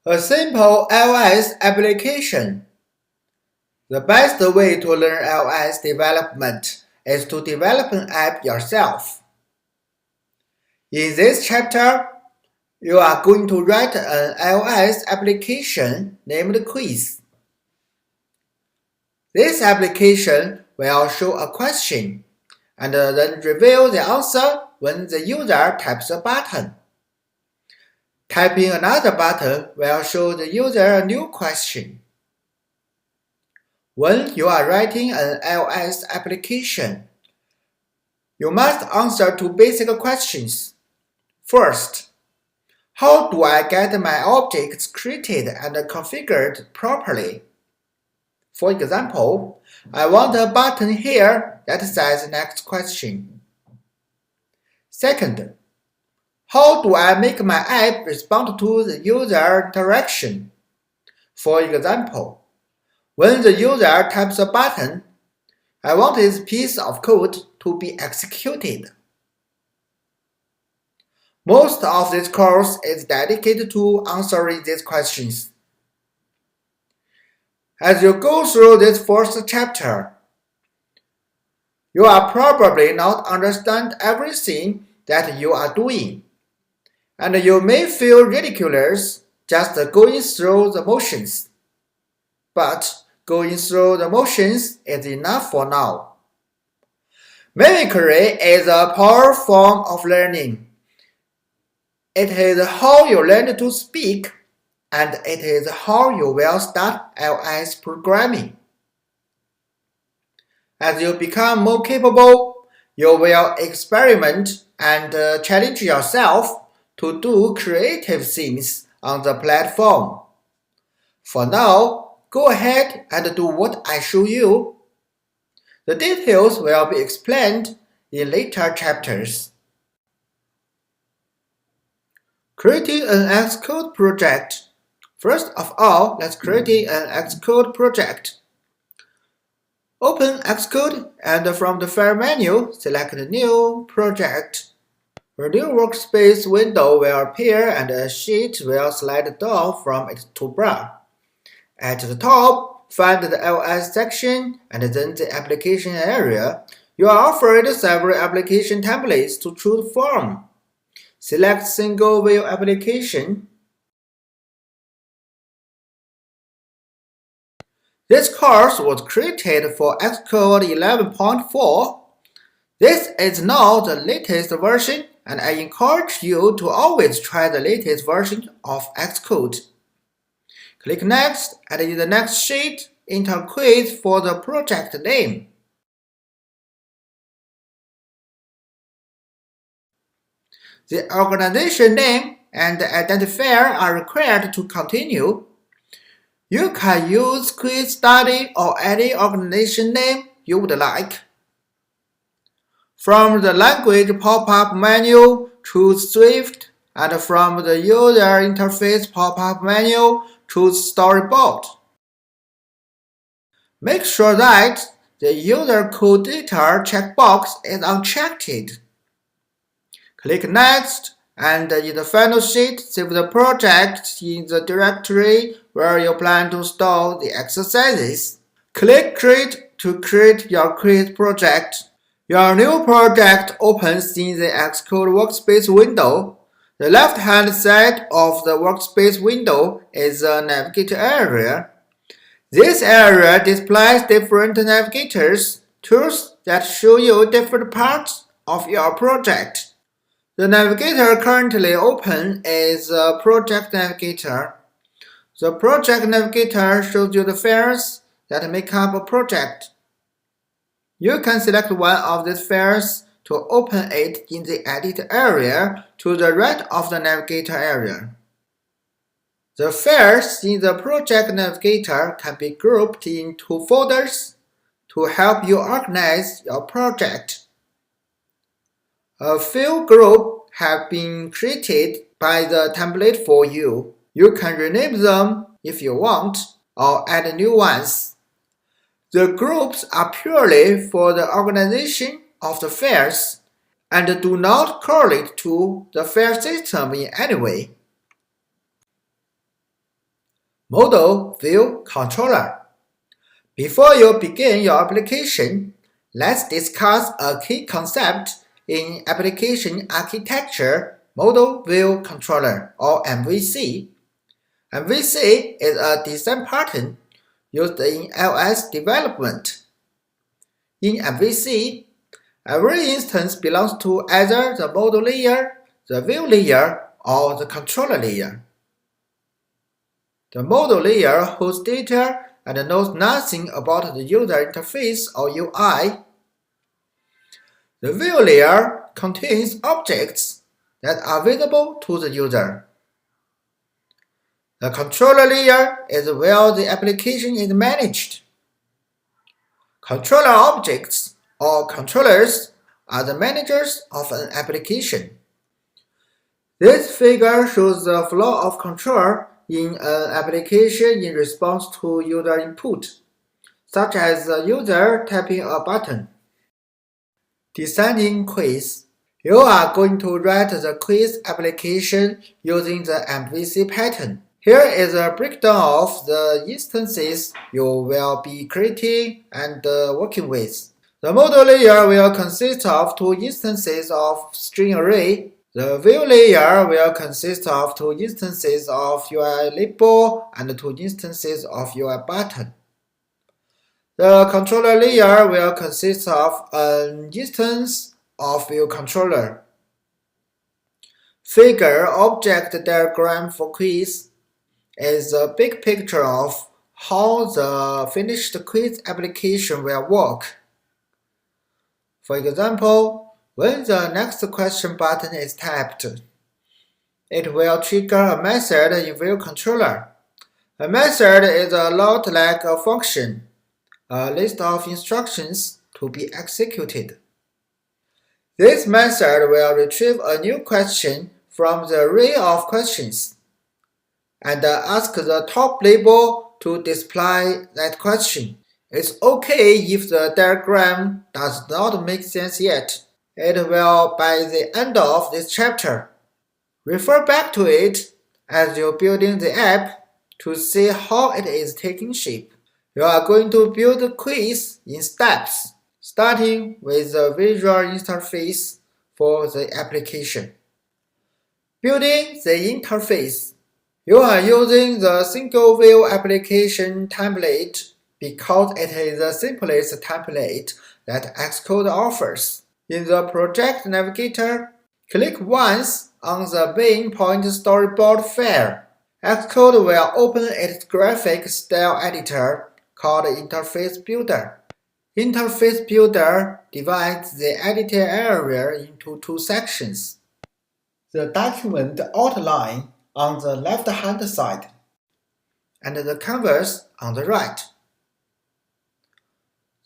A simple iOS application. The best way to learn iOS development is to develop an app yourself. In this chapter, you are going to write an iOS application named Quiz. This application will show a question and then reveal the answer when the user taps a button. Typing another button will show the user a new question. When you are writing an iOS application, you must answer two basic questions. First, how do I get my objects created and configured properly? For example, I want a button here that says next question. Second, how do I make my app respond to the user interaction? For example, when the user taps a button, I want this piece of code to be executed. Most of this course is dedicated to answering these questions. As you go through this first chapter, you are probably not understand everything that you are doing, and you may feel ridiculous just going through the motions. But going through the motions is enough for now. Mimicry is a powerful form of learning. It is how you learn to speak, and it is how you will start iOS programming. As you become more capable, you will experiment and challenge yourself to do creative things on the platform. For now, go ahead and do what I show you. The details will be explained in later chapters. Creating an Xcode project. First of all, let's create an Xcode project. Open Xcode and from the File menu, select New Project. A new workspace window will appear and a sheet will slide down from its toolbar. At the top, find the iOS section and then the application area. You are offered several application templates to choose from. Select Single View Application. This course was created for Xcode 11.4. This is now the latest version, and I encourage you to always try the latest version of Xcode. Click Next, and in the next sheet, enter Quiz for the project name. The organization name and the identifier are required to continue. You can use Quiz Study or any organization name you would like. From the language pop-up menu, choose Swift, and from the user interface pop-up menu, choose Storyboard. Make sure that the User Code Editor checkbox is unchecked. Click Next, and in the final sheet, save the project in the directory where you plan to store the exercises. Click Create to create your quiz project. Your new project opens in the Xcode workspace window. The left-hand side of the workspace window is the navigator area. This area displays different navigators, tools that show you different parts of your project. The navigator currently open is the Project Navigator. The Project Navigator shows you the files that make up a project. You can select one of these files to open it in the Edit area to the right of the Navigator area. The files in the Project Navigator can be grouped into folders to help you organize your project. A few groups have been created by the template for you. You can rename them if you want, or add new ones. The groups are purely for the organization of the files and do not correlate to the file system in any way. Model View Controller. Before you begin your application, let's discuss a key concept in application architecture: Model View Controller, or MVC. MVC is a design pattern used in iOS development. In MVC, every instance belongs to either the model layer, the view layer, or the controller layer. The model layer holds data and knows nothing about the user interface or UI. The view layer contains objects that are visible to the user. The controller layer is where the application is managed. Controller objects, or controllers, are the managers of an application. This figure shows the flow of control in an application in response to user input, such as the user tapping a button. Designing quiz. You are going to write the quiz application using the MVC pattern. Here is a breakdown of the instances you will be creating and working with. The model layer will consist of 2 instances of string array. The view layer will consist of 2 instances of UI label and 2 instances of UI button. The controller layer will consist of an instance of view controller. Figure object diagram for quiz is a big picture of how the finished quiz application will work. For example, when the next question button is tapped, it will trigger a method in view controller. A method is a lot like a function, a list of instructions to be executed. This method will retrieve a new question from the array of questions and ask the top label to display that question. It's okay if the diagram does not make sense yet. It will by the end of this chapter. Refer back to it as you're building the app to see how it is taking shape. You are going to build the quiz in steps, starting with the visual interface for the application. Building the interface. You are using the single view application template because it is the simplest template that Xcode offers. In the project navigator, click once on the main point storyboard file. Xcode will open its graphic style editor called Interface Builder. Interface Builder divides the editor area into 2 sections: the document outline on the left-hand side and the canvas on the right.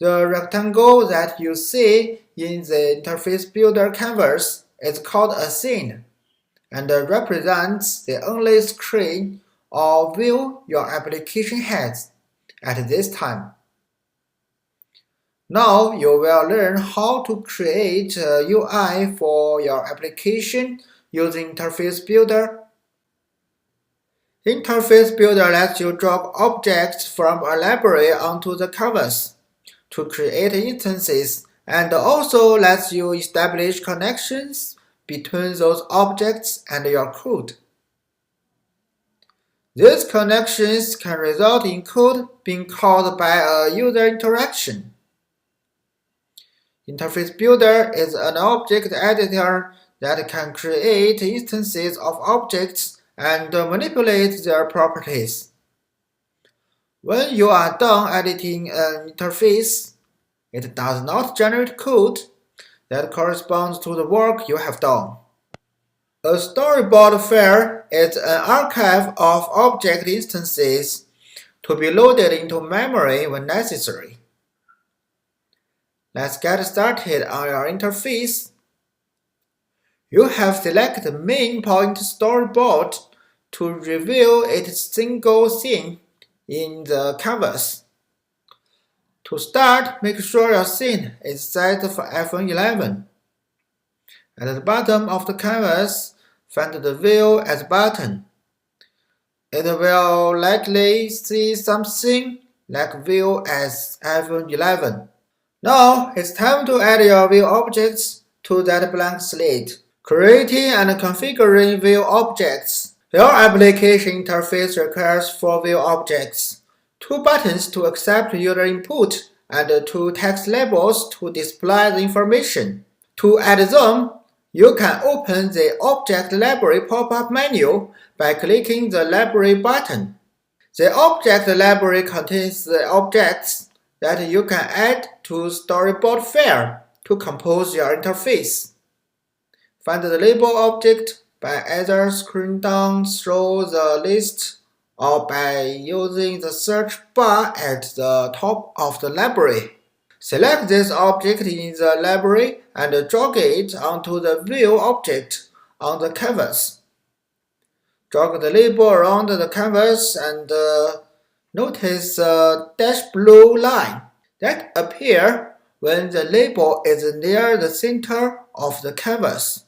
The rectangle that you see in the Interface Builder canvas is called a scene and represents the only screen or view your application has at this time. Now you will learn how to create a UI for your application using Interface Builder. Interface Builder lets you drop objects from a library onto the canvas to create instances, and also lets you establish connections between those objects and your code. These connections can result in code being called by a user interaction. Interface Builder is an object editor that can create instances of objects and manipulate their properties. When you are done editing an interface, it does not generate code that corresponds to the work you have done. A storyboard file is an archive of object instances to be loaded into memory when necessary. Let's get started on your interface. You have selected the main point storyboard to reveal its single scene in the canvas. To start, make sure your scene is set for iPhone 11. At the bottom of the canvas, find the View as button. it will likely see something like View as iPhone 11. Now it's time to add your View objects to that blank slate. Creating and configuring View objects. Your application interface requires 4 View objects, 2 buttons to accept user input, and 2 text labels to display the information. To add them, you can open the Object Library pop-up menu by clicking the Library button. The Object Library contains the objects that you can add to storyboard file to compose your interface. Find the label object by either scrolling down through the list or by using the search bar at the top of the library. Select this object in the library and drag it onto the View object on the canvas. Drag the label around the canvas and notice the dashed blue line that appears when the label is near the center of the canvas.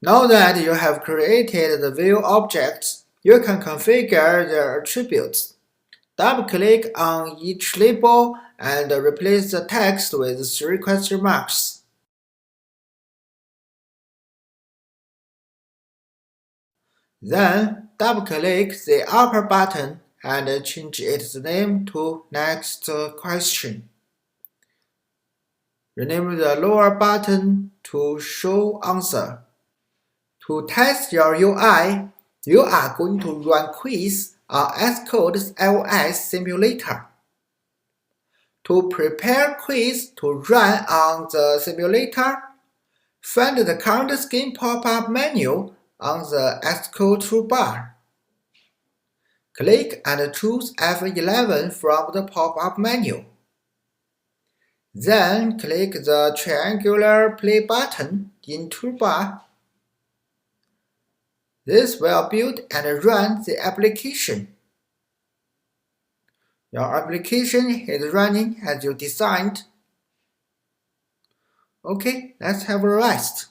Now that you have created the View objects, you can configure their attributes. Double-click on each label and replace the text with 3 question marks. Then, double-click the upper button and change its name to Next Question. Rename the lower button to Show Answer. To test your UI, you are going to run quiz on Xcode's iOS simulator. To prepare quiz to run on the simulator, find the current scheme pop-up menu on the Xcode toolbar. Click and choose F11 from the pop-up menu. Then click the triangular play button in toolbar. This will build and run the application. Your application is running as you designed. Okay, let's have a rest.